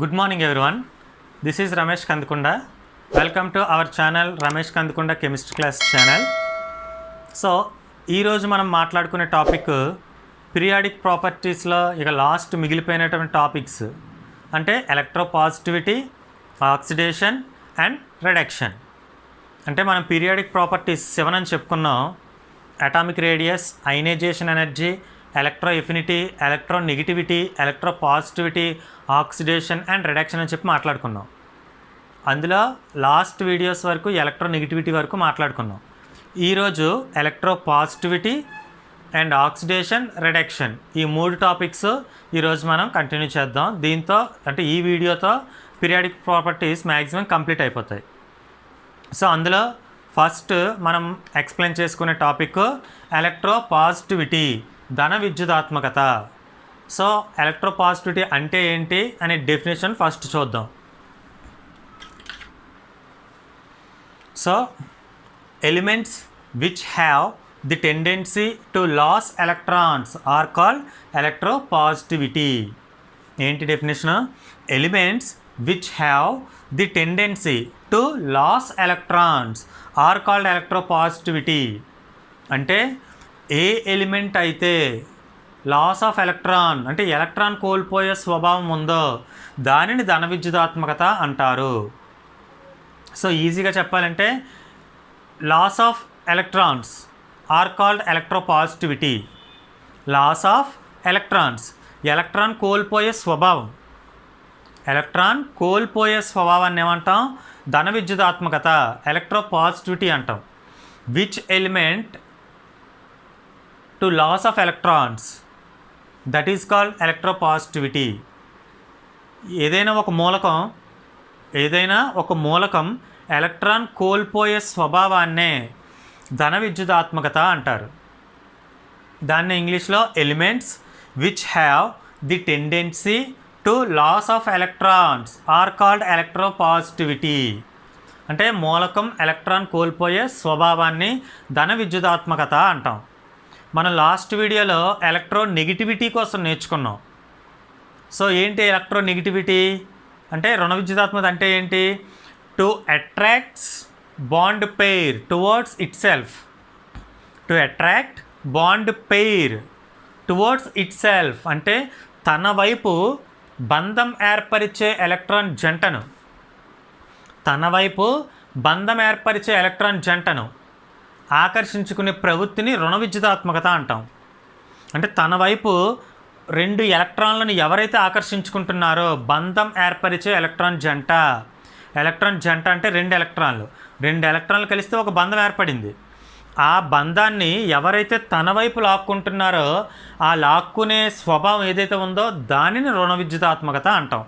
Good morning everyone. This is Ramesh Kandukunda. Welcome to our channel Ramesh Kandukunda Chemistry Class channel. So ఈ రోజు మనం మాట్లాడుకునే topic periodic ప్రాపర్టీస్లో ఇక last మిగిలిపోయినటువంటి topics అంటే ఎలక్ట్రోపాజిటివిటీ, oxidation and reduction. అంటే మనం పీరియాడిక్ ప్రాపర్టీస్ 7 అని చెప్పుకున్నాం. Atomic radius, ionisation energy, electro affinity, electronegativity, electropositivity, oxidation and reduction అని చెప్పి మాట్లాడుకున్నాం. అందులో లాస్ట్ వీడియోస్ వరకు ఎలక్ట్రో నెగిటివిటీ వరకు మాట్లాడుకున్నాం. ఈరోజు electro positivity and oxidation, reduction ఈ 3 టాపిక్స్ ఈరోజు మనం కంటిన్యూ చేద్దాం. దీంతో అంటే ఈ వీడియోతో పీరియాడిక్ ప్రాపర్టీస్ మ్యాక్సిమం కంప్లీట్ అయిపోతాయి. సో అందులో ఫస్ట్ మనం ఎక్స్ప్లెయిన్ చేసుకునే టాపిక్ ఎలక్ట్రో పాజిటివిటీ, ధన విద్యుదాత్మకత. సో ఎలక్ట్రోపాజిటివిటీ అంటే ఏంటి అనే డెఫినేషన్ ఫస్ట్ చూద్దాం. So elements which have the tendency to loss electrons are called electropositivity. ఏంటి definition? Elements which have the tendency to loss electrons are called electropositivity. అంటే ఏ element అయితే లాస్ ఆఫ్ ఎలక్ట్రాన్ అంటే electron కోల్పోయే స్వభావం ఉందో దానిని ధన విద్యుదాత్మకత అంటారు. సో ఈజీగా చెప్పాలంటే loss of electrons are called electropositivity. Loss of electrons, electron కోల్పోయే స్వభావం, ఎలక్ట్రాన్ కోల్పోయే స్వభావాన్ని ఏమంటాం? ధన విద్యుదాత్మకత, ఎలక్ట్రోపాజిటివిటీ అంటాం. Which element to loss of electrons, that is called electropositivity. ఏదైనా ఒక మూలకం ఎలక్ట్రాన్ కోల్పోయే స్వభావాన్నే ధన విద్యుదాత్మకత అంటారు. దాన్ని ఇంగ్లీష్లో elements which have the tendency to loss of electrons are called electropositivity. అంటే మూలకం ఎలక్ట్రాన్ కోల్పోయే స్వభావాన్ని ధన విద్యుదాత్మకత అంటాం. మనం లాస్ట్ వీడియోలో ఎలక్ట్రో నెగిటివిటీ కోసం నేర్చుకున్నాం. సో ఏంటి ఎలక్ట్రో నెగిటివిటీ అంటే? రుణ విద్యుదాత్మకత అంటే ఏంటి? To attracts bond pair towards it self. To attract bond pair towards it self అంటే తన వైపు బంధం ఏర్పరిచే ఎలక్ట్రాన్ జంటను ఆకర్షించుకునే ప్రవృత్తిని రుణ విద్యుదాత్మకత అంటాం. అంటే తన వైపు 2 ఎలక్ట్రాన్లను ఎవరైతే ఆకర్షించుకుంటున్నారో బంధం ఏర్పరిచే ఎలక్ట్రాన్ జంట అంటే 2 ఎలక్ట్రాన్లు కలిస్తే ఒక బంధం ఏర్పడింది. ఆ బంధాన్ని ఎవరైతే తన వైపు లాక్కుంటున్నారో ఆ లాక్కునే స్వభావం ఏదైతే ఉందో దానిని రుణ విద్యుదాత్మకత అంటాం.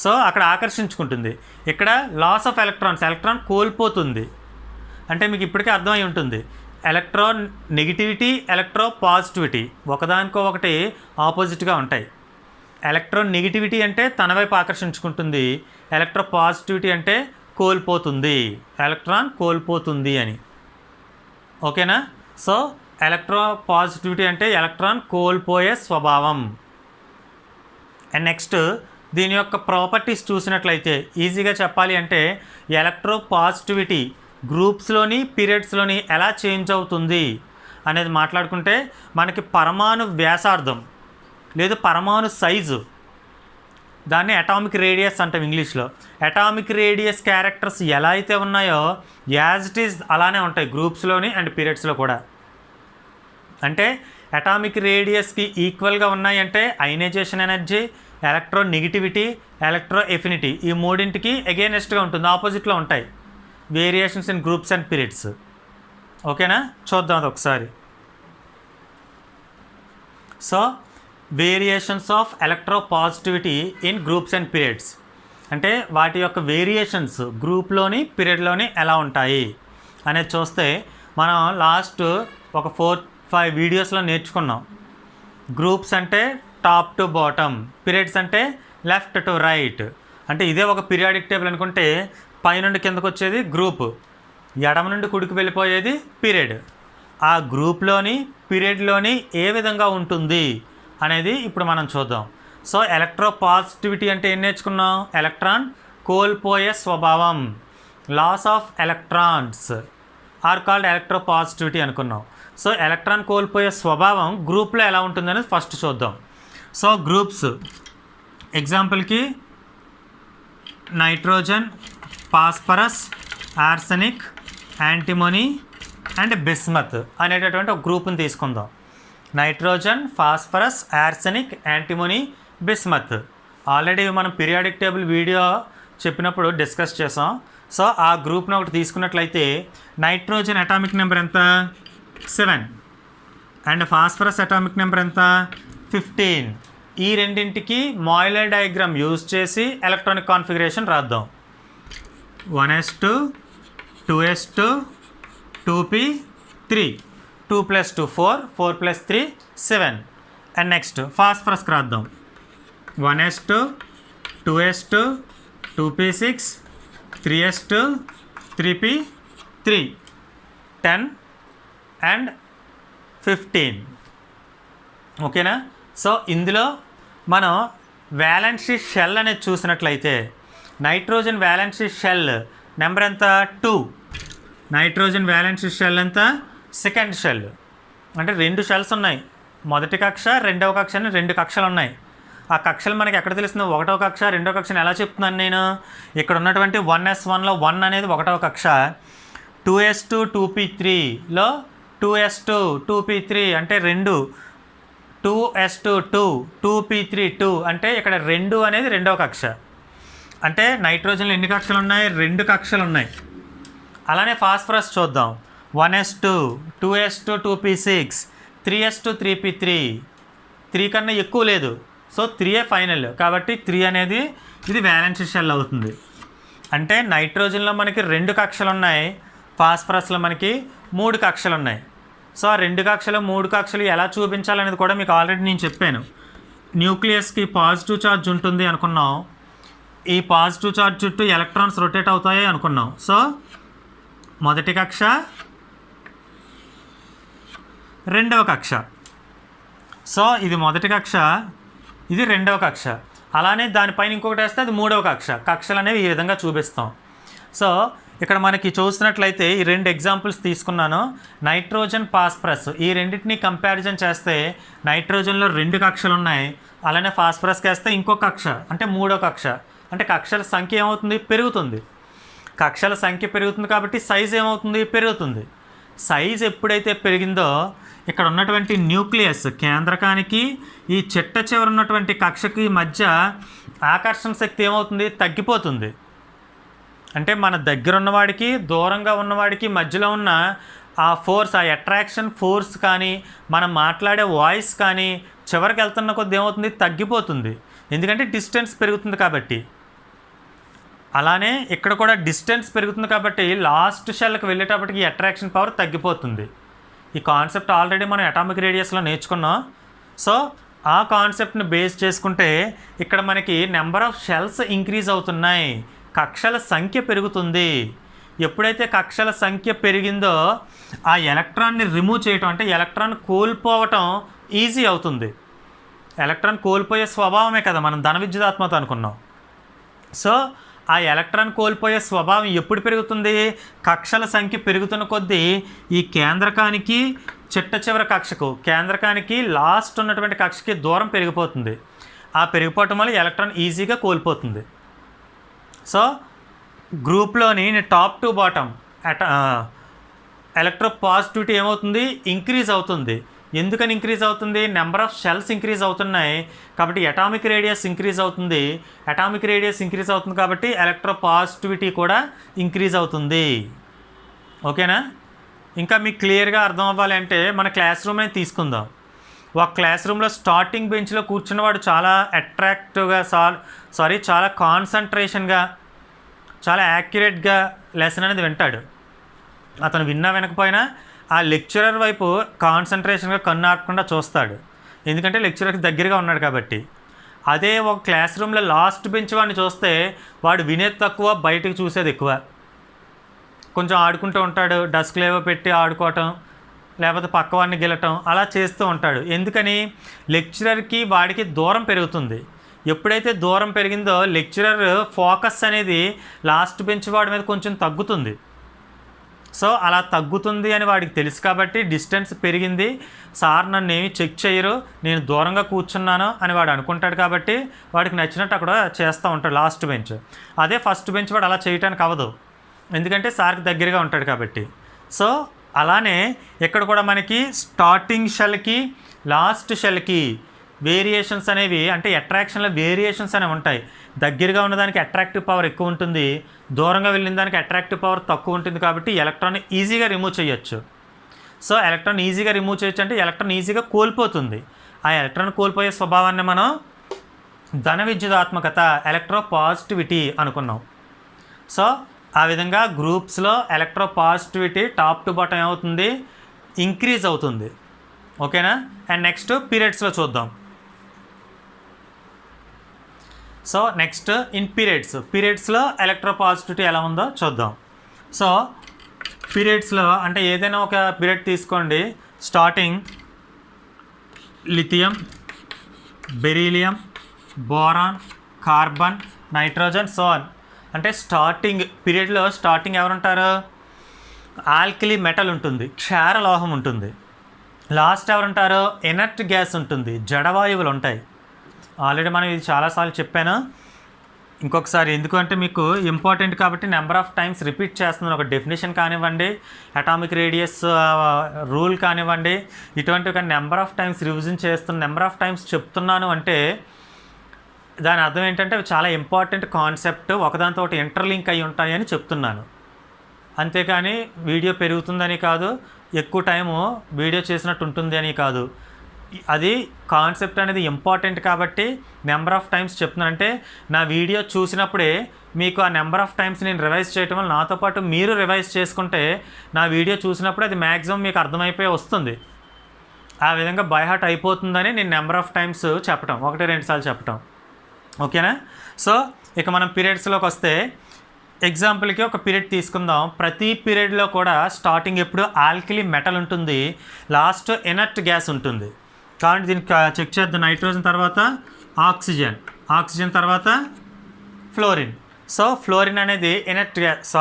సో అక్కడ ఆకర్షించుకుంటుంది. ఇక్కడ లాస్ ఆఫ్ ఎలక్ట్రాన్ కోల్పోతుంది. అంటే మీకు ఇప్పటికే అర్థమై ఉంటుంది, ఎలక్ట్రో నెగిటివిటీ, ఎలక్ట్రో పాజిటివిటీ ఒకదానికో ఒకటి ఆపోజిట్గా ఉంటాయి. ఎలక్ట్రో నెగిటివిటీ అంటే తన వైపు ఆకర్షించుకుంటుంది, ఎలక్ట్రో పాజిటివిటీ అంటే ఎలక్ట్రాన్ కోల్పోతుంది అని. ఓకేనా? సో ఎలక్ట్రో పాజిటివిటీ అంటే ఎలక్ట్రాన్ కోల్పోయే స్వభావం. అండ్ నెక్స్ట్ దీని యొక్క ప్రాపర్టీస్ చూసినట్లయితే ఈజీగా చెప్పాలి అంటే ఎలక్ట్రో పాజిటివిటీ గ్రూప్స్లోని పీరియడ్స్లోని ఎలా చేంజ్ అవుతుంది అనేది మాట్లాడుకుంటే మనకి పరమాణు వ్యాసార్థం లేదు పరమాణు సైజు, దాన్ని అటామిక్ రేడియస్ అంటాం ఇంగ్లీష్లో. అటామిక్ రేడియస్ క్యారెక్టర్స్ ఎలా అయితే ఉన్నాయో యాజ్ ఇట్ ఈజ్ అలానే ఉంటాయి గ్రూప్స్లోని అండ్ పీరియడ్స్లో కూడా. అంటే అటామిక్ రేడియస్కి ఈక్వల్గా ఉన్నాయంటే ionization energy, electronegativity, electro affinity ఈ 3ంటికి అగైనెస్ట్గా ఉంటుంది, ఆపోజిట్లో ఉంటాయి. Variations in groups and periods. ఓకేనా? చూద్దాం అది ఒకసారి. So variations of electropositivity in groups and periods అంటే వాటి యొక్క వేరియేషన్స్ గ్రూప్లోని పీరియడ్లోని ఎలా ఉంటాయి అనేది చూస్తే మనం లాస్ట్ ఒక 4-5 వీడియోస్లో నేర్చుకున్నాం. గ్రూప్స్ అంటే టాప్ టు బాటమ్, పీరియడ్స్ అంటే లెఫ్ట్ టు రైట్. అంటే ఇదే ఒక పీరియాడిక్ టేబుల్ అనుకుంటే పైనుండి కిందకు వచ్చేది గ్రూప్, ఎడమ నుండి కుడికి వెళ్ళిపోయేది పీరియడ్. ఆ గ్రూప్లోని పీరియడ్లోని ఏ విధంగా ఉంటుంది అనేది ఇప్పుడు మనం చూద్దాం. సో ఎలక్ట్రోపాజిటివిటీ అంటే ఏం నేర్చుకున్నాం? ఎలక్ట్రాన్ కోల్పోయే స్వభావం, loss of electrons are called electropositivity అనుకున్నాం. సో ఎలక్ట్రాన్ కోల్పోయే స్వభావం గ్రూప్లో ఎలా ఉంటుందనేది ఫస్ట్ చూద్దాం. సో గ్రూప్స్ ఎగ్జాంపుల్కి nitrogen, phosphorus, arsenic, antimony and bismuth అనేటటువంటి ఒక గ్రూప్ని తీసుకుందాం. Nitrogen, phosphorus, arsenic, antimony, bismuth already మనం పీరియాడిక్ టేబుల్ వీడియో చెప్పినప్పుడు డిస్కస్ చేసాం. సో ఆ గ్రూప్ని ఒకటి తీసుకున్నట్లయితే నైట్రోజన్ అటామిక్ నెంబర్ ఎంత? 7 అండ్ ఫాస్ఫరస్ అటామిక్ నెంబర్ ఎంత? 15. ఈ రెండింటికి మాయిలర్ డయాగ్రామ్ యూజ్ చేసి ఎలక్ట్రానిక్ కాన్ఫిగరేషన్ రాద్దాం. 1s2, 2s2, 2p3, 2 + 2 4, 4 + 3 7. And next ఫాస్ఫరస్కి రాద్దాం. 1s2, 2s2, 2p6, 3s2, 3p3, 10 and 15. ఓకేనా? సో ఇందులో మనం వ్యాలెన్సీ షెల్ అనేది చూసినట్లయితే నైట్రోజన్ వ్యాలెన్సీ షెల్ నెంబర్ ఎంత? 2. నైట్రోజన్ వ్యాలెన్సీ షెల్ ఎంత? Second shell. అంటే 2 షెల్స్ ఉన్నాయి. మొదటి కక్ష, రెండవ కక్ష అని 2 కక్షలు ఉన్నాయి. ఆ కక్షలు మనకి ఎక్కడ తెలుస్తుంది? ఒకటవ కక్ష, రెండవ కక్షని ఎలా చెప్తున్నాను నేను? ఇక్కడ ఉన్నటువంటి 1s1లో 1 అనేది ఒకటవ కక్ష, 2s2, 2p3లో 2s2, 2p3 అంటే 2, 2s2, 2, 2p3, 2 అంటే ఇక్కడ 2 అనేది రెండవ కక్ష. అంటే నైట్రోజన్లో ఎన్ని కక్షలు ఉన్నాయి? 2 కక్షలు ఉన్నాయి. అలానే ఫాస్ఫరస్ చూద్దాం. 1s2, 2s2, 2p6, 3s2, 3p3, 3 కన్నా ఎక్కువ లేదు. So 3 final. కాబట్టి 3 అనేది ఇది వ్యాలెన్సీ షెల్ అవుతుంది. అంటే నైట్రోజన్లో మనకి 2 కక్షలు ఉన్నాయి, ఫాస్ఫరస్లో మనకి 3 కక్షలు ఉన్నాయి. సో ఆ 2 కక్షలు 3 కక్షలు ఎలా చూపించాలనేది కూడా మీకు ఆల్రెడీ నేను చెప్పాను. న్యూక్లియస్కి పాజిటివ్ ఛార్జ్ ఉంటుంది అనుకున్నాం. ఈ పాజిటివ్ ఛార్జ్ చుట్టూ ఎలక్ట్రాన్స్ రొటేట్ అవుతాయి అనుకున్నాం. సో మొదటి కక్ష, రెండవ కక్ష. సో ఇది మొదటి కక్ష, ఇది రెండవ కక్ష. అలానే దానిపైన ఇంకొకటి వేస్తే అది మూడవ కక్ష. కక్షలు అనేవి ఈ విధంగా చూపిస్తాం. సో ఇక్కడ మనకి చూసినట్లయితే ఈ 2 ఎగ్జాంపుల్స్ తీసుకున్నాను. నైట్రోజన్, ఫాస్ఫరస్ ఈ రెండింటిని కంపారిజన్ చేస్తే నైట్రోజన్లో 2 కక్షలు ఉన్నాయి. అలానే ఫాస్ఫరస్కి వేస్తే ఇంకో కక్ష అంటే మూడో కక్ష. అంటే కక్షల సంఖ్య ఏమవుతుంది? పెరుగుతుంది. కక్షల సంఖ్య పెరుగుతుంది కాబట్టి సైజ్ ఏమవుతుంది? పెరుగుతుంది. సైజ్ ఎప్పుడైతే పెరిగిందో ఇక్కడ ఉన్నటువంటి న్యూక్లియస్ కేంద్రకానికి ఈ చిట్ట చివర ఉన్నటువంటి కక్షకి మధ్య ఆకర్షణ శక్తి ఏమవుతుంది? తగ్గిపోతుంది. అంటే మన దగ్గర ఉన్నవాడికి దూరంగా ఉన్నవాడికి మధ్యలో ఉన్న ఆ ఫోర్స్, ఆ అట్రాక్షన్ ఫోర్స్ కానీ మనం మాట్లాడే వాయిస్ కానీ చివరికి వెళ్తున్న కొద్ది ఏమవుతుంది? తగ్గిపోతుంది. ఎందుకంటే డిస్టెన్స్ పెరుగుతుంది కాబట్టి. అలానే ఇక్కడ కూడా డిస్టెన్స్ పెరుగుతుంది కాబట్టి లాస్ట్ షెల్కి వెళ్ళేటప్పటికి అట్రాక్షన్ పవర్ తగ్గిపోతుంది. ఈ కాన్సెప్ట్ ఆల్రెడీ మనం అటామిక్ రేడియస్లో నేర్చుకున్నాం. సో ఆ కాన్సెప్ట్ని బేస్ చేసుకుంటే ఇక్కడ మనకి నెంబర్ ఆఫ్ షెల్స్ ఇంక్రీజ్ అవుతున్నాయి, కక్షల సంఖ్య పెరుగుతుంది. ఎప్పుడైతే కక్షల సంఖ్య పెరిగిందో ఆ ఎలక్ట్రాన్ని రిమూవ్ చేయటం అంటే ఎలక్ట్రాన్ కోల్పోవటం ఈజీ అవుతుంది. ఎలక్ట్రాన్ కోల్పోయే స్వభావమే కదా మనం ధన విద్యుదాత్మక అనుకున్నాం. సో ఆ ఎలక్ట్రాన్ కోల్పోయే స్వభావం ఎప్పుడు పెరుగుతుంది? కక్షల సంఖ్య పెరుగుతున్న కొద్దీ ఈ కేంద్రకానికి చిట్ట చివరి కక్షకు, కేంద్రకానికి లాస్ట్ ఉన్నటువంటి కక్షకి దూరం పెరిగిపోతుంది. ఆ పెరిగిపోవటం వల్ల ఎలక్ట్రాన్ ఈజీగా కోల్పోతుంది. సో గ్రూప్లోని టాప్ టు బాటమ్ ఎలక్ట్రోపాజిటివిటీ ఏమవుతుంది? ఇంక్రీజ్ అవుతుంది. ఎందుకని ఇంక్రీజ్ అవుతుంది? నెంబర్ ఆఫ్ షెల్స్ ఇంక్రీజ్ అవుతున్నాయి కాబట్టి అటామిక్ రేడియస్ ఇంక్రీజ్ అవుతుంది. అటామిక్ రేడియస్ ఇంక్రీజ్ అవుతుంది కాబట్టి ఎలక్ట్రోపాజిటివిటీ కూడా ఇంక్రీజ్ అవుతుంది. ఓకేనా? ఇంకా మీకు క్లియర్గా అర్థం అవ్వాలి అంటే మన క్లాస్ రూమ్ అనేది తీసుకుందాం. ఒక క్లాస్ రూమ్లో స్టార్టింగ్ బెంచ్లో కూర్చున్నవాడు చాలా అట్రాక్టివ్గా చాలా కాన్సన్ట్రేషన్గా చాలా యాక్యురేట్గా లెసన్ అనేది వింటాడు. అతను విన్నా వినకపోయినా ఆ లెక్చరర్ వైపు కాన్సన్ట్రేషన్గా కన్ను ఆడకుండా చూస్తాడు. ఎందుకంటే లెక్చరర్కి దగ్గరగా ఉన్నాడు కాబట్టి. అదే ఒక క్లాస్ రూమ్లో లాస్ట్ బెంచ్ వాడిని చూస్తే వాడు వినేది తక్కువ, బయటకు చూసేది ఎక్కువ. కొంచెం ఆడుకుంటూ ఉంటాడు, డస్క్లు ఏవో పెట్టి ఆడుకోవటం, లేకపోతే పక్కవాడిని గెలటం అలా చేస్తూ ఉంటాడు. ఎందుకని? లెక్చరర్కి వాడికి దూరం పెరుగుతుంది. ఎప్పుడైతే దూరం పెరిగిందో లెక్చరర్ ఫోకస్ అనేది లాస్ట్ బెంచ్ వాడి మీద కొంచెం తగ్గుతుంది. సో అలా తగ్గుతుంది అని వాడికి తెలుసు కాబట్టి డిస్టెన్స్ పెరిగింది, సార్ నన్ను ఏమి చెక్ చేయరు, నేను దూరంగా కూర్చున్నాను అని వాడు అనుకుంటాడు కాబట్టి వాడికి నచ్చినట్టు అక్కడ చేస్తూ ఉంటాడు లాస్ట్ బెంచ్. అదే ఫస్ట్ బెంచ్ వాడు అలా చేయడానికి అవ్వదు, ఎందుకంటే సార్కి దగ్గరగా ఉంటాడు కాబట్టి. సో అలానే ఇక్కడ కూడా మనకి స్టార్టింగ్ షెల్కి లాస్ట్ షెల్కి వేరియేషన్స్ అనేవి, అంటే అట్రాక్షన్లో వేరియేషన్స్ అనేవి ఉంటాయి. దగ్గరగా ఉన్నదానికి అట్రాక్టివ్ పవర్ ఎక్కువ ఉంటుంది, దూరంగా వెళ్ళిన దానికి అట్రాక్టివ్ పవర్ తక్కువ ఉంటుంది. కాబట్టి ఎలక్ట్రాన్ ఈజీగా రిమూవ్ చేయొచ్చు. సో ఎలక్ట్రాన్ ఈజీగా రిమూవ్ చేయొచ్చు అంటే ఎలక్ట్రాన్ ఈజీగా కోల్పోతుంది. ఆ ఎలక్ట్రాన్ కోల్పోయే స్వభావాన్ని మనం ధన విద్యుదాత్మకత, ఎలక్ట్రోపాజిటివిటీ అనుకున్నాం. సో ఆ విధంగా గ్రూప్స్లో ఎలక్ట్రోపాజిటివిటీ టాప్ టు బాటమ్ ఏమవుతుంది, ఇంక్రీజ్ అవుతుంది. ఓకేనా. అండ్ నెక్స్ట్ పీరియడ్స్లో చూద్దాం. సో నెక్స్ట్ ఇన్ పీరియడ్స్లో ఎలక్ట్రోపాజిటివిటీ ఎలా ఉందో చూద్దాం. సో పీరియడ్స్లో అంటే ఏదైనా ఒక పీరియడ్ తీసుకోండి, starting lithium, beryllium, boron, carbon, nitrogen, so on. అంటే స్టార్టింగ్ పీరియడ్లో స్టార్టింగ్ ఎవరుంటారు, ఆల్కలీ మెటల్ ఉంటుంది, క్షారలోహం ఉంటుంది. లాస్ట్ ఎవరుంటారు, ఎనర్ట్ గ్యాస్ ఉంటుంది, జడవాయువులు ఉంటాయి. ఆల్రెడీ మనం ఇది చాలాసార్లు చెప్పాను, ఇంకొకసారి ఎందుకంటే మీకు ఇంపార్టెంట్ కాబట్టి నెంబర్ ఆఫ్ టైమ్స్ రిపీట్ చేస్తున్నాను. ఒక డెఫినేషన్ కానివ్వండి, అటామిక్ రేడియస్ రూల్ కానివ్వండి, ఇటువంటివి కానీ నెంబర్ ఆఫ్ టైమ్స్ రివిజన్ చేస్తున్నాను, నెంబర్ ఆఫ్ టైమ్స్ చెప్తున్నాను అంటే దాని అర్థం ఏంటంటే అవి చాలా ఇంపార్టెంట్ కాన్సెప్ట్, ఒకదానితో ఒకటి ఇంటర్లింక్ అయి ఉంటాయని చెప్తున్నాను. అంతేకాని వీడియో పెరుగుతుందని కాదు, ఎక్కువ టైము వీడియో చేసినట్టు ఉంటుంది అని కాదు. అది కాన్సెప్ట్ అనేది ఇంపార్టెంట్ కాబట్టి నెంబర్ ఆఫ్ టైమ్స్ చెప్తున్నానంటే నా వీడియో చూసినప్పుడే మీకు ఆ నెంబర్ ఆఫ్ టైమ్స్ నేను రివైజ్ చేయటం వల్ల నాతో పాటు మీరు రివైజ్ చేసుకుంటే నా వీడియో చూసినప్పుడు అది మ్యాక్సిమం మీకు అర్థమైపోయి వస్తుంది. ఆ విధంగా బై హార్ట్ అయిపోతుందని నేను నెంబర్ ఆఫ్ టైమ్స్ చెప్పటం, 1-2 సార్లు చెప్పటం. ఓకేనా. సో ఇక మనం పీరియడ్స్లోకి వస్తే ఎగ్జాంపుల్కి ఒక పీరియడ్ తీసుకుందాం. ప్రతి పీరియడ్లో కూడా స్టార్టింగ్ ఎప్పుడు ఆల్కలీ మెటల్ ఉంటుంది, లాస్ట్ ఎనర్ట్ గ్యాస్ ఉంటుంది. కాబట్టి దీనికి చెక్ చేద్దాం. నైట్రోజన్ తర్వాత ఆక్సిజన్ తర్వాత ఫ్లోరిన్. సో ఫ్లోరిన్ అనేది inert gas,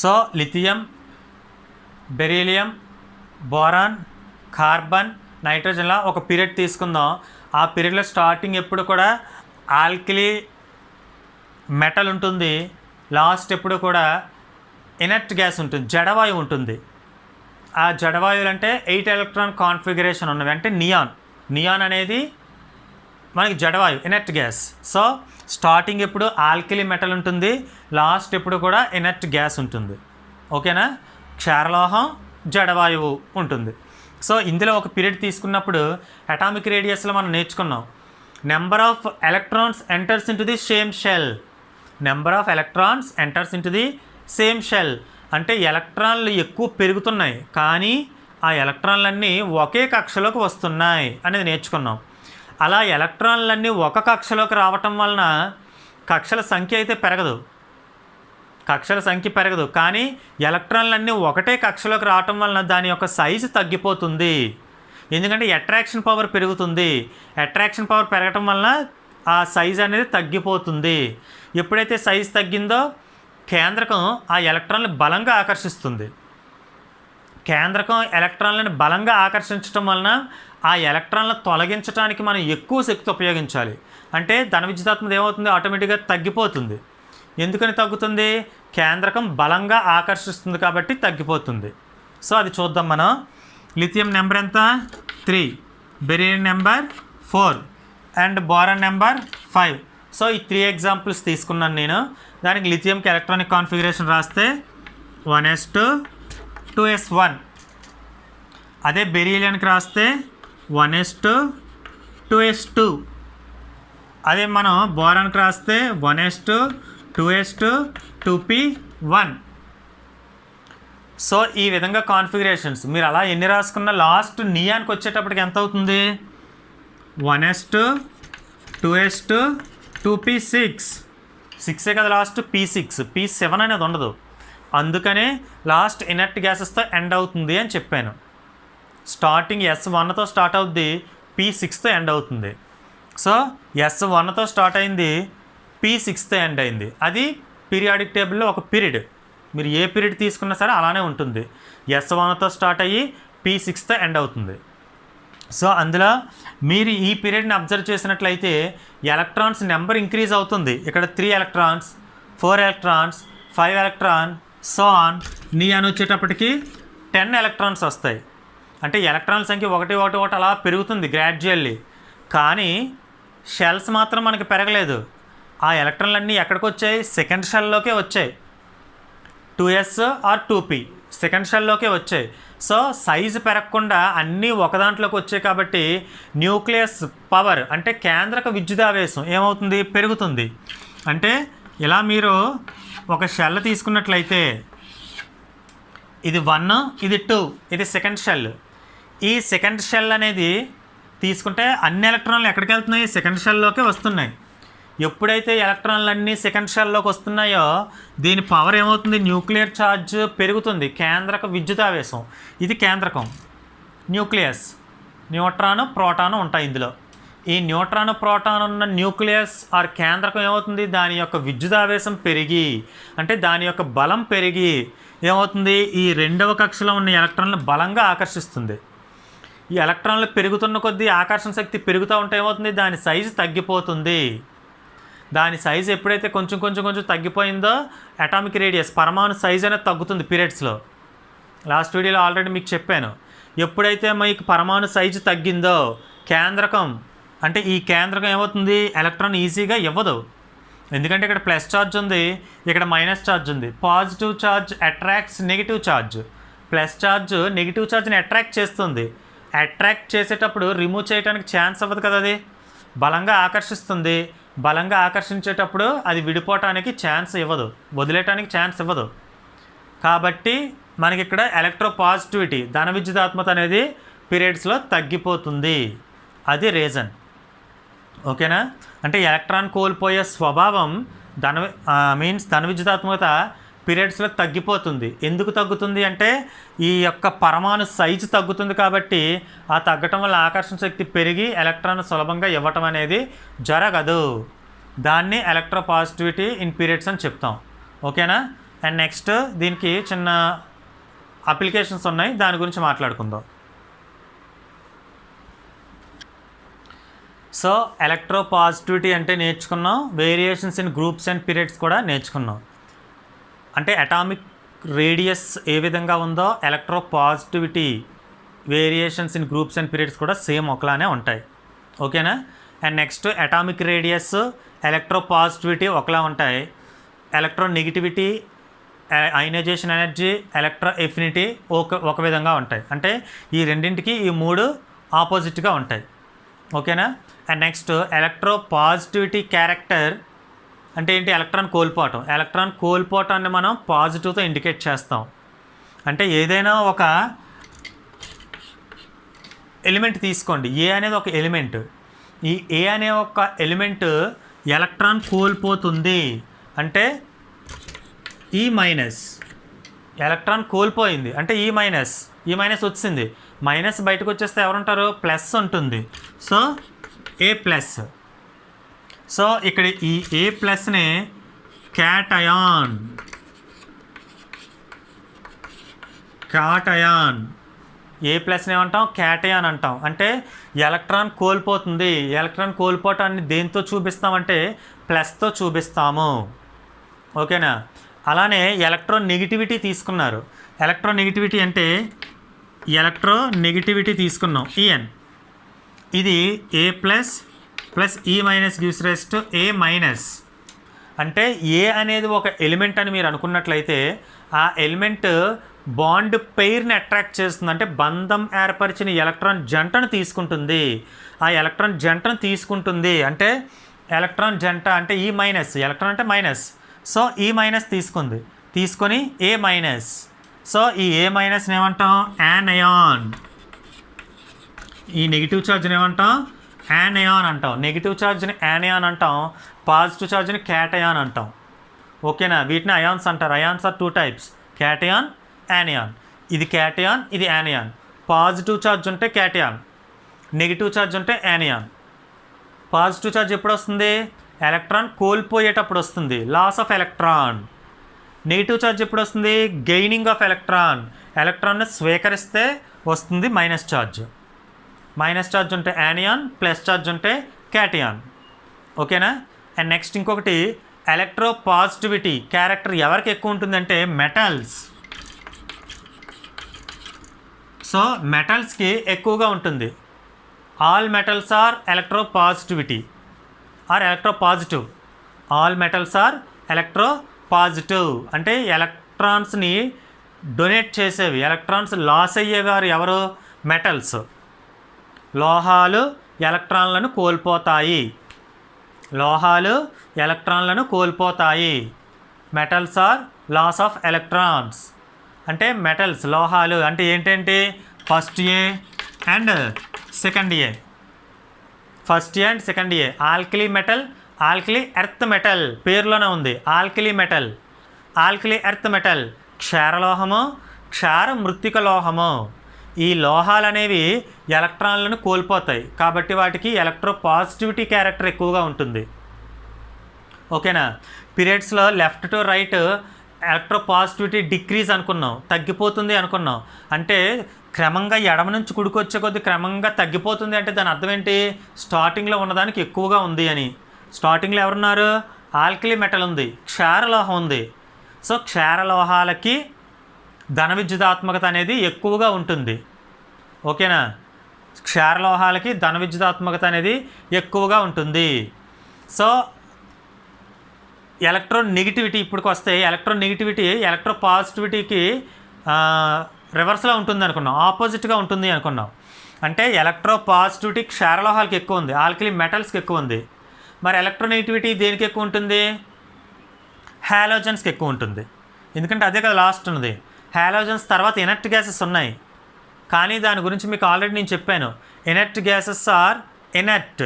so lithium, beryllium, boron, carbon, నైట్రోజన్లా ఒక పీరియడ్ తీసుకుందాం. ఆ పీరియడ్లో స్టార్టింగ్ ఎప్పుడు కూడా ఆల్కలీ మెటల్ ఉంటుంది, లాస్ట్ ఎప్పుడు కూడా ఎనర్ట్ గ్యాస్ ఉంటుంది, జడవాయువు ఉంటుంది. ఆ జడవాయువులు అంటే 8 ఎలక్ట్రాన్ కాన్ఫిగరేషన్ ఉన్నవి, అంటే నియాన్ అనేది మనకి జడవాయువు, ఎనర్ట్ గ్యాస్. సో స్టార్టింగ్ ఎప్పుడు ఆల్కలీ మెటల్ ఉంటుంది, లాస్ట్ ఎప్పుడు కూడా ఎనర్ట్ గ్యాస్ ఉంటుంది. ఓకేనా. క్షారలోహం, జడవాయువు ఉంటుంది. సో ఇందులో ఒక పీరియడ్ తీసుకున్నప్పుడు అటామిక్ రేడియస్లో మనం నేర్చుకున్నాం, number of electrons enters into the same shell. అంటే ఎలక్ట్రాన్లు ఎక్కువ పెరుగుతున్నాయి కానీ ఆ ఎలక్ట్రాన్లన్నీ ఒకే కక్షలోకి వస్తున్నాయి అనేది నేర్చుకున్నాం. అలా ఎలక్ట్రాన్లన్నీ ఒక కక్షలోకి రావటం వలన కక్షల సంఖ్య అయితే పెరగదు, కానీ ఎలక్ట్రాన్లన్నీ ఒకటే కక్షలోకి రావటం వలన దాని యొక్క సైజు తగ్గిపోతుంది. ఎందుకంటే అట్రాక్షన్ పవర్ పెరుగుతుంది, అట్రాక్షన్ పవర్ పెరగటం వలన ఆ సైజు అనేది తగ్గిపోతుంది. ఎప్పుడైతే సైజు తగ్గిందో కేంద్రకం ఆ ఎలక్ట్రాన్లను బలంగా ఆకర్షిస్తుంది. కేంద్రకం ఎలక్ట్రాన్లను బలంగా ఆకర్షించడం వలన ఆ ఎలక్ట్రాన్లను తొలగించడానికి మనం ఎక్కువ శక్తి ఉపయోగించాలి. అంటే ధన విద్యుదాత్మకత ఏమవుతుంది, ఆటోమేటిక్గా తగ్గిపోతుంది. ఎందుకని తగ్గుతుంది, కేంద్రకం బలంగా ఆకర్షిస్తుంది కాబట్టి తగ్గిపోతుంది. సో అది చూద్దాం మనం. లిథియం నెంబర్ ఎంత, 3, beryllium number 4 and boron number 5. So ఈ 3 ఎగ్జాంపుల్స్ తీసుకున్నాను నేను. దానికి లిథియంకి ఎలక్ట్రానిక్ కాన్ఫిగరేషన్ రాస్తే 1s2 2s1. అదే బెరీలియానికి రాస్తే 1s2 2s2. అదే మనం బోరాన్కి రాస్తే 1s2 2s2 2p1. సో ఈ విధంగా కాన్ఫిగరేషన్స్ మీరు అలా ఎన్ని రాసుకున్నా లాస్ట్ నియాన్కి వచ్చేటప్పటికి ఎంత అవుతుంది, 1s2 2s2 2p6. సిక్సే కదా లాస్ట్, P7 అనేది ఉండదు. అందుకనే లాస్ట్ ఇనర్ట్ గ్యాసెస్తో ఎండ్ అవుతుంది అని చెప్పాను. స్టార్టింగ్ S1తో స్టార్ట్ అవుద్ది, P6తో ఎండ్ అవుతుంది. సో S1తో స్టార్ట్ అయింది, P6తో ఎండ్ అయింది. అది పీరియాడిక్ టేబుల్లో ఒక పీరియడ్. మీరు ఏ పీరియడ్ తీసుకున్నా సరే అలానే ఉంటుంది. S1తో స్టార్ట్ అయ్యి P6తో ఎండ్ అవుతుంది. సో అందులో మీరు ఈ పీరియడ్ని అబ్జర్వ్ చేసినట్లయితే ఎలక్ట్రాన్స్ నెంబర్ ఇంక్రీజ్ అవుతుంది. ఇక్కడ 3 electrons, 4 electrons, 5 electron, so on అని వచ్చేటప్పటికి 10 ఎలక్ట్రాన్స్ వస్తాయి. అంటే ఎలక్ట్రాన్ సంఖ్య ఒకటి అలా పెరుగుతుంది గ్రాడ్యువల్లీ. కానీ షెల్స్ మాత్రం మనకి పెరగలేదు. ఆ ఎలక్ట్రాన్లన్నీ ఎక్కడికి వచ్చాయి? సెకండ్ షెల్లోకే వచ్చాయి. 2s ఆర్ 2p సెకండ్ షెల్లోకే వచ్చాయి. సో సైజు పెరగకుండా అన్నీ ఒక దాంట్లోకి వచ్చాయి కాబట్టి న్యూక్లియస్ పవర్ అంటే కేంద్రక విద్యుదావేశం ఏమవుతుంది? పెరుగుతుంది. అంటే ఇలా మీరు ఒక షెల్ తీసుకున్నట్లయితే ఇది 1, ఇది 2, ఇది సెకండ్ షెల్. ఈ సెకండ్ షెల్ అనేది తీసుకుంటే అన్ని ఎలక్ట్రాన్లు ఎక్కడికి వెళ్తున్నాయి? సెకండ్ షెల్లోకే వస్తున్నాయి. ఎప్పుడైతే ఎలక్ట్రాన్లన్నీ సెకండ్ షెల్లోకి వస్తున్నాయో దీని పవర్ ఏమవుతుంది? న్యూక్లియర్ ఛార్జ్ పెరుగుతుంది. కేంద్రక విద్యుదావేశం, ఇది కేంద్రకం. న్యూక్లియస్, న్యూట్రాను, ప్రోటాను ఉంటాయి ఇందులో. ఈ న్యూట్రాను, ప్రోటాన్ ఉన్న న్యూక్లియస్ ఆర్ కేంద్రకం ఏమవుతుంది? దాని యొక్క విద్యుదావేశం పెరిగి అంటే దాని యొక్క బలం పెరిగి ఏమవుతుంది? ఈ రెండవ కక్షలో ఉన్న ఎలక్ట్రాన్లను బలంగా ఆకర్షిస్తుంది. ఈ ఎలక్ట్రాన్లు పెరుగుతున్న కొద్దీ ఆకర్షణ శక్తి పెరుగుతూ ఉంటే ఏమవుతుంది? దాని సైజు తగ్గిపోతుంది. దాని సైజు ఎప్పుడైతే కొంచెం తగ్గిపోయిందో అటామిక్ రేడియస్, పరమాణు సైజు అనేది తగ్గుతుంది పీరియడ్స్లో. లాస్ట్ వీడియోలో ఆల్రెడీ మీకు చెప్పాను. ఎప్పుడైతే మీకు పరమాణు సైజు తగ్గిందో కేంద్రకం అంటే ఈ కేంద్రకం ఏమవుతుంది? ఎలక్ట్రాన్ ఈజీగా ఇవ్వదు. ఎందుకంటే ఇక్కడ ప్లస్ ఛార్జ్ ఉంది, ఇక్కడ మైనస్ ఛార్జ్ ఉంది. Positive charge attracts negative charge. Plus charge negative ఛార్జ్ని అట్రాక్ట్ చేస్తుంది. అట్రాక్ట్ చేసేటప్పుడు రిమూవ్ చేయడానికి ఛాన్స్ అవ్వదు కదా, అది బలంగా ఆకర్షిస్తుంది. బలంగా ఆకర్షించేటప్పుడు అది విడిపోవటానికి ఛాన్స్ ఇవ్వదు, వదిలేయటానికి ఛాన్స్ ఇవ్వదు. కాబట్టి మనకి ఇక్కడ ఎలక్ట్రోపాజిటివిటీ, ధన విద్యుదాత్మక అనేది పీరియడ్స్లో తగ్గిపోతుంది. అది రీజన్. ఓకేనా? అంటే ఎలక్ట్రాన్ కోల్పోయే స్వభావం ధన విద్యుదాత్మకత పీరియడ్స్లో తగ్గిపోతుంది. ఎందుకు తగ్గుతుంది అంటే ఈ యొక్క పరమాణు సైజు తగ్గుతుంది కాబట్టి ఆ తగ్గటం వల్ల ఆకర్షణ శక్తి పెరిగి ఎలక్ట్రాన్ సులభంగా ఇవ్వటం అనేది జరగదు. దాన్ని ఎలక్ట్రోపాజిటివిటీ ఇన్ పీరియడ్స్ అని చెప్తాం. ఓకేనా? అండ్ నెక్స్ట్ దీనికి చిన్న అప్లికేషన్స్ ఉన్నాయి, దాని గురించి మాట్లాడుకుందాం. సో ఎలక్ట్రోపాజిటివిటీ అంటే నేర్చుకున్నాం, variations in groups and periods కూడా నేర్చుకున్నాం. అంటే అటామిక్ రేడియస్ ఏ విధంగా ఉందో electropositivity variations in groups and periods కూడా సేమ్ ఒకలానే ఉంటాయి. ఓకేనా? And next atomic radius, electropositivity ఒకలా ఉంటాయి. Electronegativity, ionization energy, electro affinity ఒక విధంగా ఉంటాయి. అంటే ఈ రెండింటికి ఈ మూడు ఆపోజిట్గా ఉంటాయి. ఓకేనా? అండ్ నెక్స్ట్ ఎలక్ట్రోపాజిటివిటీ క్యారెక్టర్ అంటే ఏంటి? ఎలక్ట్రాన్ కోల్పోవటం. ఎలక్ట్రాన్ కోల్పోవటాన్ని మనం పాజిటివ్తో ఇండికేట్ చేస్తాం. అంటే ఏదైనా ఒక ఎలిమెంట్ తీసుకోండి, ఏ అనేది ఒక ఎలిమెంట్. ఈ ఏ అనే ఒక ఎలిమెంట్ ఎలక్ట్రాన్ కోల్పోతుంది అంటే ఈ మైనస్, ఎలక్ట్రాన్ కోల్పోయింది అంటే ఈ మైనస్ వచ్చింది. మైనస్ బయటకు వచ్చేస్తే ఎవరుంటారు? ప్లస్ ఉంటుంది. సో ఏ ప్లస్. సో ఇక్కడ ఈ ఏ ప్లస్ని క్యాటయాన్ ఏ ప్లస్ని ఏమంటాం? క్యాటయాన్ అంటాం. అంటే ఎలక్ట్రాన్ కోల్పోతుంది. ఎలక్ట్రాన్ కోల్పోవటాన్ని దేంతో చూపిస్తామంటే ప్లస్తో చూపిస్తాము. ఓకేనా? అలానే ఎలక్ట్రోనెగటివిటీ తీసుకున్నారు. ఎలక్ట్రోనెగటివిటీ అంటే ఎలక్ట్రోనెగటివిటీ తీసుకున్నాం, ఈఎన్. ఇది A plus plus E minus gives rise to A minus. అంటే ఏ అనేది ఒక ఎలిమెంట్ అని మీరు అనుకున్నట్లయితే ఆ ఎలిమెంట్ బాండ్ పెయిర్ని అట్రాక్ట్ చేస్తుంది. అంటే బంధం ఏర్పరిచిన ఎలక్ట్రాన్ జంటను తీసుకుంటుంది. ఆ ఎలక్ట్రాన్ జంటను తీసుకుంటుంది అంటే ఎలక్ట్రాన్ జంట అంటే ఈ మైనస్, ఎలక్ట్రాన్ అంటే మైనస్. సో ఈ మైనస్ తీసుకొని ఏ మైనస్. సో ఈ ఏ మైనస్ని ఏమంటాం? యానయాన్. ఈ నెగిటివ్ ఛార్జ్ని ఏమంటాం? యానయాన్ అంటాం, నెగిటివ్ ఛార్జ్ని యానయాన్ అంటాం, పాజిటివ్ ఛార్జ్ని క్యాటయాన్ అంటాం. ఓకేనా, వీటిని అయాన్స్ అంటారు. Ions are 2 types, cation, anion. ఇది క్యాటయాన్, ఇది యానయాన్. పాజిటివ్ ఛార్జ్ ఉంటే క్యాటయాన్, నెగిటివ్ ఛార్జ్ ఉంటే యానయాన్. పాజిటివ్ ఛార్జ్ ఎప్పుడు వస్తుంది? ఎలక్ట్రాన్ కోల్పోయేటప్పుడు వస్తుంది, loss of electron. Negative charge ఎప్పుడు వస్తుంది? Gaining of electron. ఎలక్ట్రాన్ని స్వీకరిస్తే వస్తుంది మైనస్ ఛార్జ్. మైనస్ ఛార్జ్ ఉంటే యానియాన్, ప్లస్ ఛార్జ్ ఉంటే క్యాటియాన్. ఓకేనా. అండ్ నెక్స్ట్ ఇంకొకటి ఎలక్ట్రో పాజిటివిటీ క్యారెక్టర్ ఎవరికి ఎక్కువ ఉంటుందంటే మెటల్స్. సో మెటల్స్కి ఎక్కువగా ఉంటుంది. All metals are electro positivity are electropositive. All metals are electropositive అంటే ఎలక్ట్రాన్స్ని డొనేట్ చేసేవి. ఎలక్ట్రాన్స్ లాస్ అయ్యేవారు ఎవరు? మెటల్స్. లోహాలు ఎలక్ట్రాన్లను కోల్పోతాయి. లోహాలు ఎలక్ట్రాన్లను కోల్పోతాయి. Metals are loss of electrons. అంటే మెటల్స్, లోహాలు అంటే ఏంటంటే first A and second A. First A and second A. Alkali metal, alkali earth metal పేరులోనే ఉంది. Alkali metal, alkali earth metal. క్షారలోహము, క్షార మృత్తిక లోహము. ఈ లోహాలు అనేవి ఎలక్ట్రాన్లను కోల్పోతాయి కాబట్టి వాటికి ఎలక్ట్రో పాజిటివిటీ క్యారెక్టర్ ఎక్కువగా ఉంటుంది. ఓకేనా. పీరియడ్స్లో left to right electropositivity decrease అనుకున్నాం, తగ్గిపోతుంది అనుకున్నాం. అంటే క్రమంగా ఎడమ నుంచి కుడికొచ్చే కొద్ది క్రమంగా తగ్గిపోతుంది అంటే దాని అర్థం ఏంటి? స్టార్టింగ్లో ఉన్నదానికి ఎక్కువగా ఉంది అని. స్టార్టింగ్లో ఎవరున్నారు? ఆల్కలీ మెటల్ ఉంది, క్షారలోహం ఉంది. సో క్షారలోహాలకి ధన విద్యుదాత్మకత అనేది ఎక్కువగా ఉంటుంది. ఓకేనా. క్షారలోహాలకి ధన విద్యుదాత్మకత అనేది ఎక్కువగా ఉంటుంది. సో ఎలక్ట్రో నెగిటివిటీ ఇప్పటికి వస్తే ఎలక్ట్రో నెగిటివిటీ ఎలక్ట్రో పాజిటివిటీకి రివర్స్లో ఉంటుంది అనుకున్నాం, ఆపోజిట్గా ఉంటుంది అనుకున్నాం. అంటే ఎలక్ట్రో పాజిటివిటీ క్షారలోహాలకి ఎక్కువ ఉంది, ఆల్కలీ మెటల్స్కి ఎక్కువ ఉంది. మరి ఎలక్ట్రో నెగిటివిటీ దేనికి ఎక్కువ ఉంటుంది? హాలోజన్స్కి ఎక్కువ ఉంటుంది. ఎందుకంటే అదే కదా లాస్ట్ ఉన్నది. హాలోజన్స్ తర్వాత ఇనర్ట్ గ్యాసెస్ ఉన్నాయి, కానీ దాని గురించి మీకు ఆల్రెడీ నేను చెప్పాను. Inert gases or inert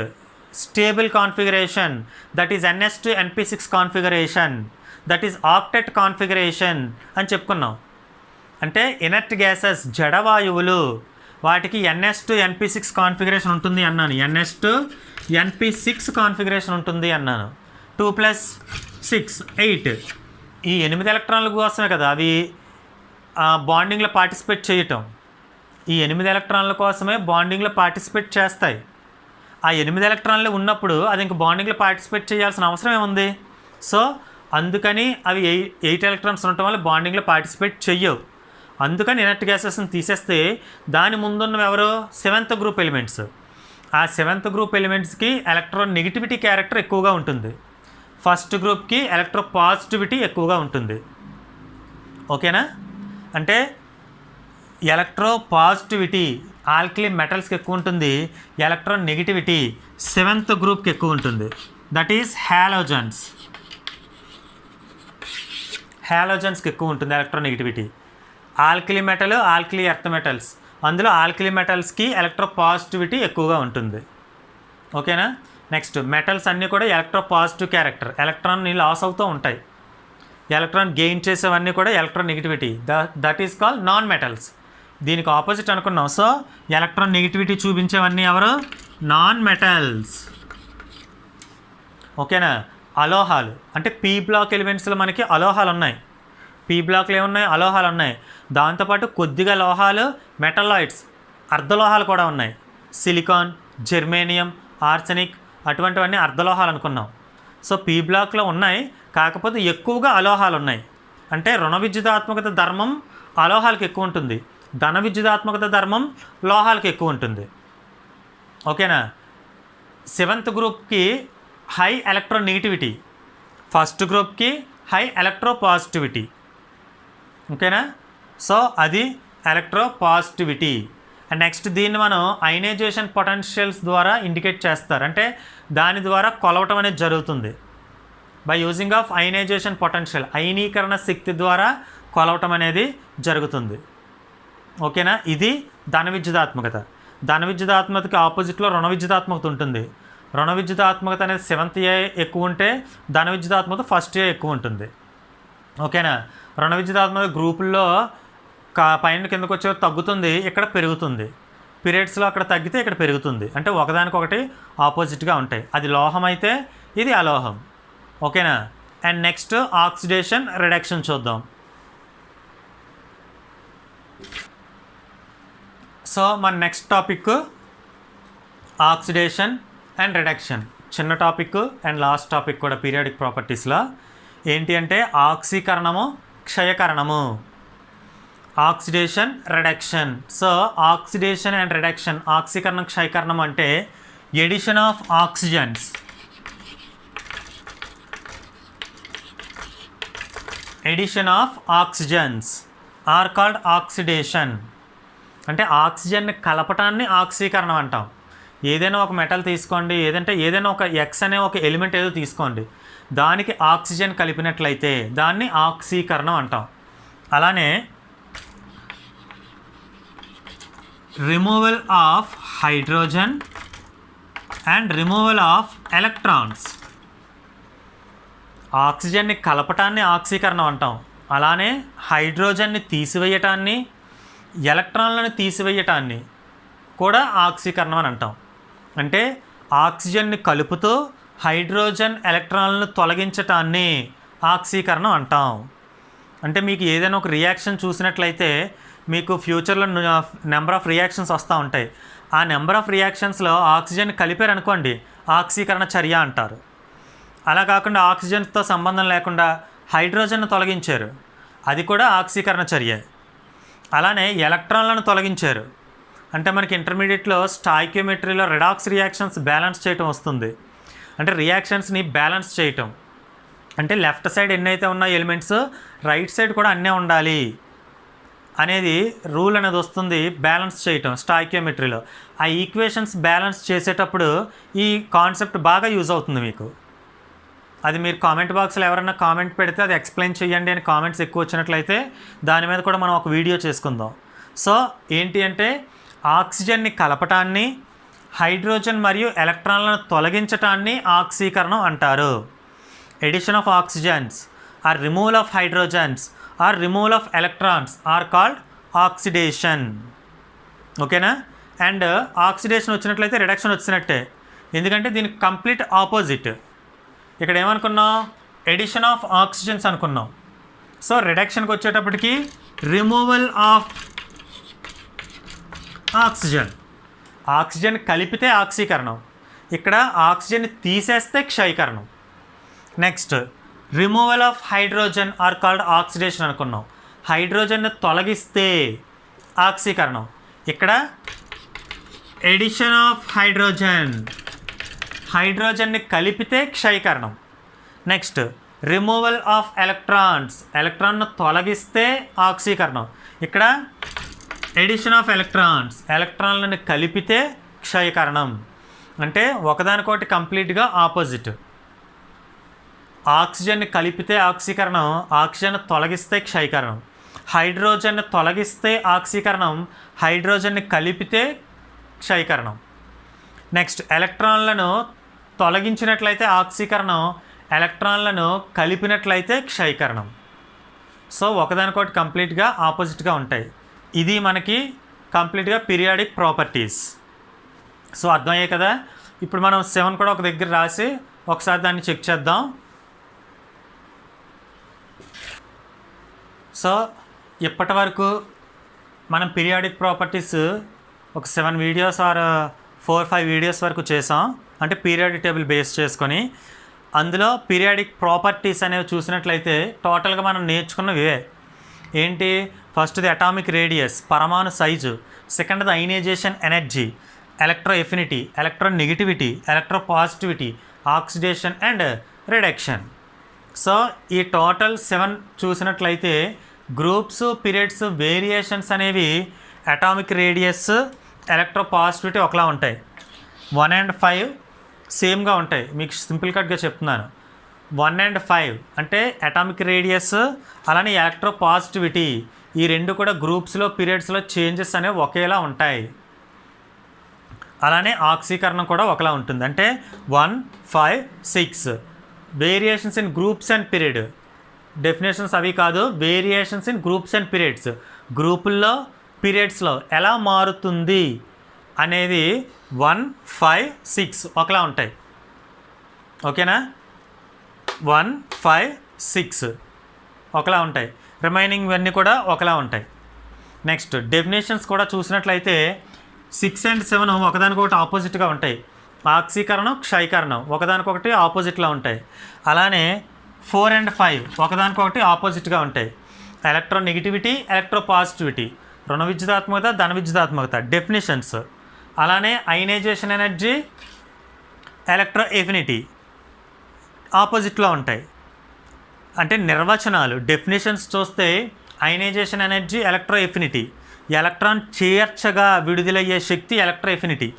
stable configuration, that is NS2 NP6 configuration, that is octet configuration అని చెప్పుకున్నాం. అంటే ఇనర్ట్ గ్యాసెస్ జడవాయువులు, వాటికి NS2 NP6 కాన్ఫిగరేషన్ ఉంటుంది అన్నాను. NS2 NP6 కాన్ఫిగరేషన్ ఉంటుంది అన్నాను. 2 + 6 8. ఈ 8 ఎలక్ట్రాన్ల కోసమే కదా అవి బాండింగ్లో పార్టిసిపేట్ చేయటం. ఈ 8 ఎలక్ట్రాన్ల కోసమే బాండింగ్లో పార్టిసిపేట్ చేస్తాయి. ఆ 8 ఎలక్ట్రాన్లు ఉన్నప్పుడు అది ఇంక బాండింగ్లో పార్టిసిపేట్ చేయాల్సిన అవసరం ఏముంది? సో అందుకని అవి 8 ఎలక్ట్రాన్స్ ఉండటం వల్ల బాండింగ్లో పార్టిసిపేట్ చెయ్యవు. అందుకని ఇనర్ట్ గ్యాసెస్ని తీసేస్తే దాని ముందున్నవి ఎవరు? 7th group elements. ఆ 7th గ్రూప్ ఎలిమెంట్స్కి ఎలక్ట్రో నెగిటివిటీ క్యారెక్టర్ ఎక్కువగా ఉంటుంది. ఫస్ట్ గ్రూప్కి ఎలక్ట్రో పాజిటివిటీ ఎక్కువగా ఉంటుంది. ఓకేనా. అంటే ఎలక్ట్రో పాజిటివిటీ ఆల్కలీ మెటల్స్కి ఎక్కువ ఉంటుంది, ఎలక్ట్రో నెగిటివిటీ 7th గ్రూప్కి ఎక్కువ ఉంటుంది. That is halogens. హాలోజన్స్కి ఎక్కువ ఉంటుంది electro negativity. Alkali metal, alkali earth metals, అందులో ఆల్కలీ మెటల్స్కి ఎలక్ట్రో పాజిటివిటీ ఎక్కువగా ఉంటుంది. ఓకేనా. నెక్స్ట్ మెటల్స్ అన్నీ కూడా ఎలక్ట్రో పాజిటివ్ క్యారెక్టర్, ఎలక్ట్రాన్ని లాస్ అవుతూ ఉంటాయి. ఎలక్ట్రాన్ గెయిన్ చేసేవన్నీ కూడా electro negativity, that is call non metals. దీనికి ఆపోజిట్ అనుకున్నాం. సో ఎలక్ట్రాన్ నెగిటివిటీ చూపించేవన్నీ ఎవరు? Non metals. ఓకేనా. అలోహాలు అంటే పీ బ్లాక్ ఎలిమెంట్స్లో మనకి అలోహాలు ఉన్నాయి. పీ బ్లాక్లో ఏమున్నాయి? అలోహాలు ఉన్నాయి. దాంతోపాటు కొద్దిగా లోహాలు మెటలాయిడ్స్, అర్ధలోహాలు కూడా ఉన్నాయి. సిలికాన్, జెర్మేనియం, ఆర్సెనిక్ అటువంటివన్నీ అర్ధలోహాలు అనుకున్నాం. సో పీ బ్లాక్లో ఉన్నాయి, కాకపోతే ఎక్కువగా అలోహాలు ఉన్నాయి. అంటే రుణ విద్యుదాత్మకత ధర్మం అలోహాలకు ఎక్కువ ఉంటుంది, ధన విద్యుదాత్మకత ధర్మం లోహాలకు ఎక్కువ ఉంటుంది. ఓకేనా. 7th గ్రూప్కి హై ఎలక్ట్రో నెగిటివిటీ, ఫస్ట్ గ్రూప్కి హై ఎలక్ట్రో పాజిటివిటీ. ఓకేనా. సో అది ఎలక్ట్రో పాజిటివిటీ. అండ్ నెక్స్ట్ దీన్ని మనం అయనైజేషన్ పొటెన్షియల్స్ ద్వారా ఇండికేట్ చేస్తారు. అంటే దాని ద్వారా కొలవటం అనేది జరుగుతుంది. By using of ionization potential, అయనీకరణ శక్తి ద్వారా కొలవటం అనేది జరుగుతుంది. ఓకేనా. ఇది ధన విద్యుదాత్మకత. ధన విద్యుదాత్మకతకి ఆపోజిట్లో రుణ విద్యుదాత్మకత ఉంటుంది. రుణ విద్యుదాత్మకత అనేది 7th ఏ ఎక్కువ ఉంటే ధన విద్యుదాత్మకత 1st ఏ ఎక్కువ ఉంటుంది. ఓకేనా. రుణ విద్యుదాత్మకత గ్రూపుల్లో పైన కిందకు వచ్చే తగ్గుతుంది, ఇక్కడ పెరుగుతుంది. పీరియడ్స్లో అక్కడ తగ్గితే ఇక్కడ పెరుగుతుంది. అంటే ఒకదానికొకటి ఆపోజిట్గా ఉంటాయి. అది లోహం అయితే ఇది అలోహం. ఓకేనా. అండ్ నెక్స్ట్ ఆక్సిడేషన్ రిడక్షన్ చూద్దాం. సో మన next topic oxidation and reduction. చిన్న టాపిక్ అండ్ లాస్ట్ టాపిక్ కూడా పీరియాడిక్ ప్రాపర్టీస్లో. ఏంటి అంటే ఆక్సీకరణము, క్షయకరణము. Oxidation, reduction. So oxidation and reduction, ఆక్సీకరణం, క్షయకరణం అంటే addition of oxygens, addition of oxygens are called oxidation. అంటే ఆక్సిజన్ని కలపటాన్ని ఆక్సీకరణం అంటాం. ఏదైనా ఒక మెటల్ తీసుకోండి, ఏదైనా ఒక ఎక్స్ అనే ఒక ఎలిమెంట్ ఏదో తీసుకోండి, దానికి ఆక్సిజన్ కలిపినట్లయితే దాన్ని ఆక్సీకరణం అంటాం. అలానే removal of hydrogen and removal of electrons. ఆక్సిజన్ని కలపటాన్ని ఆక్సీకరణం అంటాం. అలానే హైడ్రోజన్ని తీసివేయటాన్ని, ఎలక్ట్రాన్లను తీసివేయటాన్ని కూడా ఆక్సీకరణం అని అంటాం. అంటే ఆక్సిజన్ని కలుపుతూ హైడ్రోజన్, ఎలక్ట్రాన్లను తొలగించటాన్ని ఆక్సీకరణం అంటాం. అంటే మీకు ఏదైనా ఒక రియాక్షన్ చూసినట్లయితే మీకు ఫ్యూచర్లో నెంబర్ ఆఫ్ రియాక్షన్స్ వస్తూ ఉంటాయి. ఆ నెంబర్ ఆఫ్ రియాక్షన్స్లో ఆక్సిజన్ కలిపారనుకోండి ఆక్సీకరణ చర్య అంటారు. అలా కాకుండా ఆక్సిజన్తో సంబంధం లేకుండా హైడ్రోజన్ను తొలగించారు, అది కూడా ఆక్సీకరణ చర్య. అలానే ఎలక్ట్రాన్లను తొలగించారు అంటే మనకి ఇంటర్మీడియట్లో స్టాయికియోమెట్రీలో రెడాక్స్ రియాక్షన్స్ బ్యాలెన్స్ చేయటం వస్తుంది. అంటే రియాక్షన్స్ని బ్యాలెన్స్ చేయటం అంటే లెఫ్ట్ సైడ్ ఎన్నైతే ఉన్న ఎలిమెంట్స్ రైట్ సైడ్ కూడా అన్నీ ఉండాలి అనేది రూల్ అనేది వస్తుంది. బ్యాలెన్స్ చేయటం స్టాయికియోమెట్రీలో ఆ ఈక్వేషన్స్ బ్యాలెన్స్ చేసేటప్పుడు ఈ కాన్సెప్ట్ బాగా యూజ్ అవుతుంది మీకు. అది మీరు కామెంట్ బాక్స్లో ఎవరైనా కామెంట్ పెడితే అది ఎక్స్ప్లెయిన్ చేయండి అని కామెంట్స్ ఎక్కువ వచ్చినట్లయితే దాని మీద కూడా మనం ఒక వీడియో చేసుకుందాం. సో ఏంటి అంటే ఆక్సిజన్ని కలపటాన్ని, హైడ్రోజన్ మరియు ఎలక్ట్రాన్లను తొలగించటాన్ని ఆక్సీకరణం అంటారు. Addition of oxygens or removal of hydrogens or removal of electrons are called oxidation. ఓకేనా. అండ్ ఆక్సిడేషన్ వచ్చినట్లయితే రిడక్షన్ వచ్చినట్టే, ఎందుకంటే దీనికి కంప్లీట్ ఆపోజిట్. ఇక్కడ ఏమనుకున్నాం, ఎడిషన్ ఆఫ్ ఆక్సిజన్స్ అనుకున్నాం. సో రిడక్షన్కి వచ్చేటప్పటికి రిమూవల్ ఆఫ్ ఆక్సిజన్. ఆక్సిజన్ కలిపితే ఆక్సీకరణం, ఇక్కడ ఆక్సిజన్ తీసేస్తే క్షయకరణం. Next removal of hydrogen are called oxidation అనుకున్నాం. హైడ్రోజన్ని తొలగిస్తే ఆక్సీకరణం, ఇక్కడ ఎడిషన్ ఆఫ్ హైడ్రోజన్. హైడ్రోజన్ని కలిపితే క్షయకరణం. Next removal of electrons. ఎలక్ట్రాన్ను తొలగిస్తే ఆక్సీకరణం, ఇక్కడ ఎడిషన్ ఆఫ్ ఎలక్ట్రాన్స్. ఎలక్ట్రాన్లను కలిపితే క్షయకరణం. అంటే ఒకదానికొకటి కంప్లీట్గా ఆపోజిట్. ఆక్సిజన్ని కలిపితే ఆక్సీకరణం, ఆక్సిజన్ తొలగిస్తే క్షయకరణం. హైడ్రోజన్ని తొలగిస్తే ఆక్సీకరణం, హైడ్రోజన్ని కలిపితే క్షయకరణం. నెక్స్ట్ ఎలక్ట్రాన్లను తొలగించినట్లయితే ఆక్సీకరణం, ఎలక్ట్రాన్లను కలిపినట్లయితే క్షయకరణం. సో ఒకదానికొకటి కంప్లీట్గా ఆపోజిట్గా ఉంటాయి. ఇది మనకి కంప్లీట్గా పీరియాడిక్ ప్రాపర్టీస్. సో అర్థమయ్యాయి కదా. ఇప్పుడు మనం 7 కూడా ఒక దగ్గర రాసి ఒకసారి దాన్ని చెక్ చేద్దాం. సో ఇప్పటి వరకు మనం పీరియాడిక్ ప్రాపర్టీస్ ఒక 7 వీడియోస్ ఆర్ 4-5 వీడియోస్ వరకు చేసాం. అంటే పీరియాడిక్ టేబుల్ బేస్ చేసుకొని అందులో పీరియాడిక్ ప్రాపర్టీస్ అనేవి చూసినట్లయితే టోటల్గా మనం నేర్చుకున్నవే ఏంటి, ఫస్ట్ది అటామిక్ రేడియస్, పరమాణు సైజు. సెకండ్ది ionization energy, electro affinity, electronegativity, electropositivity, oxidation and reduction. So ఈ టోటల్ 7 చూసినట్లయితే గ్రూప్స్, పీరియడ్స్, వేరియేషన్స్ అనేవి అటామిక్ రేడియస్, ఎలక్ట్రో పాజిటివిటీ ఒకలా ఉంటాయి. 1 and 5 సేమ్గా ఉంటాయి. మీకు సింపుల్ కట్గా చెప్తున్నాను. 1 and 5 అంటే అటామిక్ రేడియస్ అలానే ఎలక్ట్రో పాజిటివిటీ, ఈ రెండు కూడా గ్రూప్స్లో, పీరియడ్స్లో చేంజెస్ అనేవి ఒకేలా ఉంటాయి. అలానే ఆక్సీకరణం కూడా ఒకలా ఉంటుంది. అంటే 1, 5, 6 variations in groups and period. Definitions అవి కాదు, variations in groups and periods. గ్రూపుల్లో పీరియడ్స్లో ఎలా మారుతుంది అనేది 1, 5, 6 ఒకలా ఉంటాయి. ఓకేనా? 1, 5, 6 ఒకలా ఉంటాయి. రిమైనింగ్ ఇవన్నీ కూడా ఒకలా ఉంటాయి. నెక్స్ట్ డెఫినేషన్స్ కూడా చూసినట్లయితే 6 and 7 ఒకదానికొకటి ఆపోజిట్గా ఉంటాయి. ఆక్సీకరణం, క్షయకరణం ఒకదానికొకటి ఆపోజిట్లో ఉంటాయి. అలానే 4 and 5 ఒకదానికొకటి ఆపోజిట్గా ఉంటాయి. ఎలక్ట్రోనెగటివిటీ, ఎలక్ట్రోపాజిటివిటీ, రుణ విద్యుదాత్మకత, ధన విద్యుదాత్మకత డెఫినేషన్స్. అలానే అయనైజేషన్ ఎనర్జీ, ఎలక్ట్రో ఎఫినిటీ ఆపోజిట్లో ఉంటాయి. అంటే నిర్వచనాలు డెఫినేషన్స్ చూస్తే ionization energy, electro affinity, electron చేర్చగా విడుదలయ్యే శక్తి ఎలక్ట్రో ఎఫినిటీ,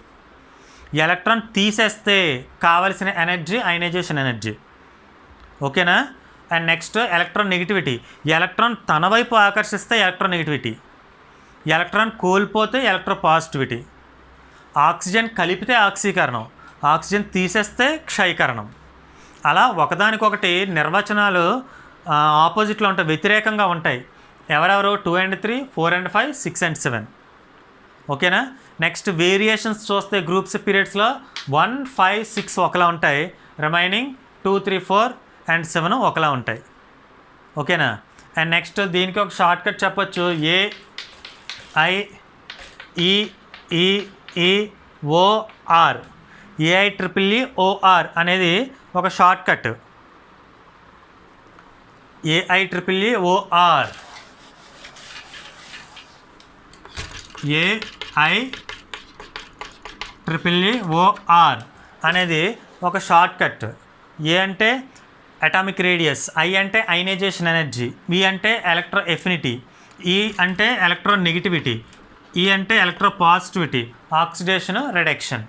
ఎలక్ట్రాన్ తీసేస్తే కావలసిన ఎనర్జీ అయనైజేషన్ ఎనర్జీ. ఓకేనా? అండ్ నెక్స్ట్ ఎలక్ట్రోనెగటివిటీ, ఎలక్ట్రాన్ తన వైపు ఆకర్షిస్తే ఎలక్ట్రోనెగటివిటీ, ఎలక్ట్రాన్ కోల్పోతే ఎలక్ట్రోపాజిటివిటీ. ఆక్సిజన్ కలిపితే ఆక్సీకరణం, ఆక్సిజన్ తీసేస్తే క్షయకరణం. అలా ఒకదానికొకటి నిర్వచనాలు ఆపోజిట్లో ఉంటాయి, వ్యతిరేకంగా ఉంటాయి. ఎవరెవరు? 2 and 3, 4 and 5, 6 and 7. ఓకేనా? నెక్స్ట్ వేరియేషన్స్ చూస్తే గ్రూప్స్ పీరియడ్స్లో 1, 5, 6 ఒకలా ఉంటాయి. రిమైనింగ్ 2, 3, 4 and 7 ఒకలా ఉంటాయి. ఓకేనా? అండ్ నెక్స్ట్ దీనికి ఒక షార్ట్ కట్ చెప్పొచ్చు. AIEEEOR, AIEEOR అనేది ఒక షార్ట్ కట్. AIEEOR, AIEEOR అనేది ఒక షార్ట్ కట్. ఏ అంటే అటామిక్ రేడియస్, ఐ అంటే అయనైజేషన్ ఎనర్జీ, ఈ అంటే ఎలక్ట్రో ఎఫినిటీ, ఈ అంటే ఎలక్ట్రో నెగిటివిటీ, ఈ అంటే ఎలక్ట్రో పాజిటివిటీ, ఆక్సిడేషన్, రిడక్షన్.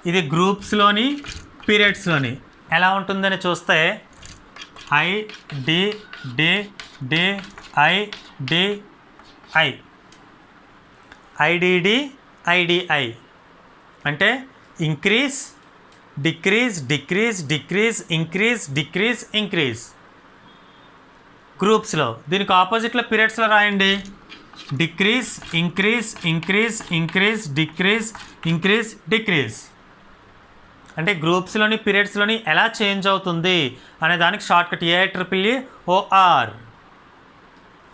ఇది గ్రూప్స్లోని పీరియడ్స్లోని ఎలా ఉంటుందని చూస్తే IDDI అంటే increase, decrease, decrease, decrease, increase, decrease, increase. గ్రూప్స్లో దీనికి ఆపోజిట్లో పీరియడ్స్లో రాయండి. Decrease, increase, increase, increase, decrease, increase, decrease. అంటే గ్రూప్స్లోని పీరియడ్స్లోని ఎలా చేంజ్ అవుతుంది అనే దానికి షార్ట్ కట్ AIEEOR.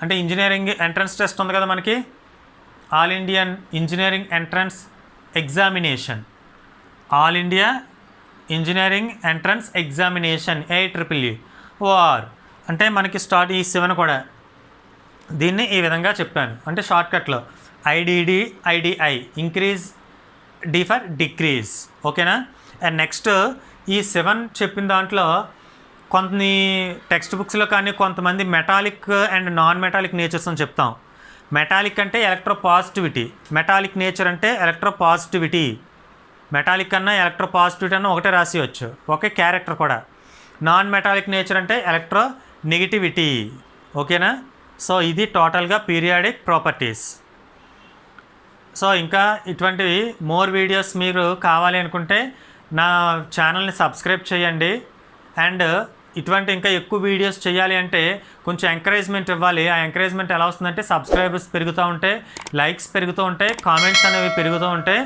అంటే ఇంజనీరింగ్ ఎంట్రన్స్ టెస్ట్ ఉంది కదా మనకి, all Indian engineering entrance examination, all India engineering entrance examination AIEEOR. అంటే మనకి స్టార్ట్ ఈ 7 కూడా దీన్ని ఈ విధంగా చెప్పాను. అంటే షార్ట్కట్లో IDDI increase, D for decrease. ఓకేనా? అండ్ నెక్స్ట్ ఈ 7 చెప్పిన దాంట్లో కొన్ని టెక్స్ట్ బుక్స్లో కానీ కొంతమంది metallic and non metallic natures అని చెప్తాం. మెటాలిక్ అంటే ఎలక్ట్రో పాజిటివిటీ, మెటాలిక్ నేచర్ అంటే ఎలక్ట్రో పాజిటివిటీ. మెటాలిక్ అన్నా ఎలక్ట్రో పాజిటివిటీ అన్న ఒకటే రాసివచ్చు, ఒకే క్యారెక్టర్ కూడా. నాన్ మెటాలిక్ నేచర్ అంటే ఎలక్ట్రో నెగిటివిటీ. ఓకేనా? సో ఇది టోటల్గా పీరియాడిక్ ప్రాపర్టీస్. సో ఇంకా ఇటువంటివి మోర్ వీడియోస్ మీరు కావాలి అనుకుంటే నా ఛానల్ని సబ్స్క్రైబ్ చేయండి. అండ్ ఇటువంటి ఇంకా ఎక్కువ వీడియోస్ చేయాలి అంటే కొంచెం ఎంకరేజ్మెంట్ ఇవ్వాలి. ఆ ఎంకరేజ్మెంట్ ఎలా వస్తుందంటే సబ్స్క్రైబర్స్ పెరుగుతూ ఉంటే, లైక్స్ పెరుగుతూ ఉంటాయి, కామెంట్స్ అనేవి పెరుగుతూ ఉంటే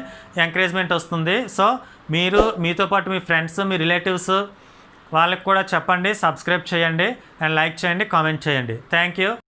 ఎంకరేజ్మెంట్ వస్తుంది. సో మీరు మీతో పాటు మీ ఫ్రెండ్స్, మీ రిలేటివ్స్ వాళ్ళకి కూడా చెప్పండి, సబ్స్క్రైబ్ చేయండి అండ్ లైక్ చేయండి, కామెంట్ చేయండి. Thank you.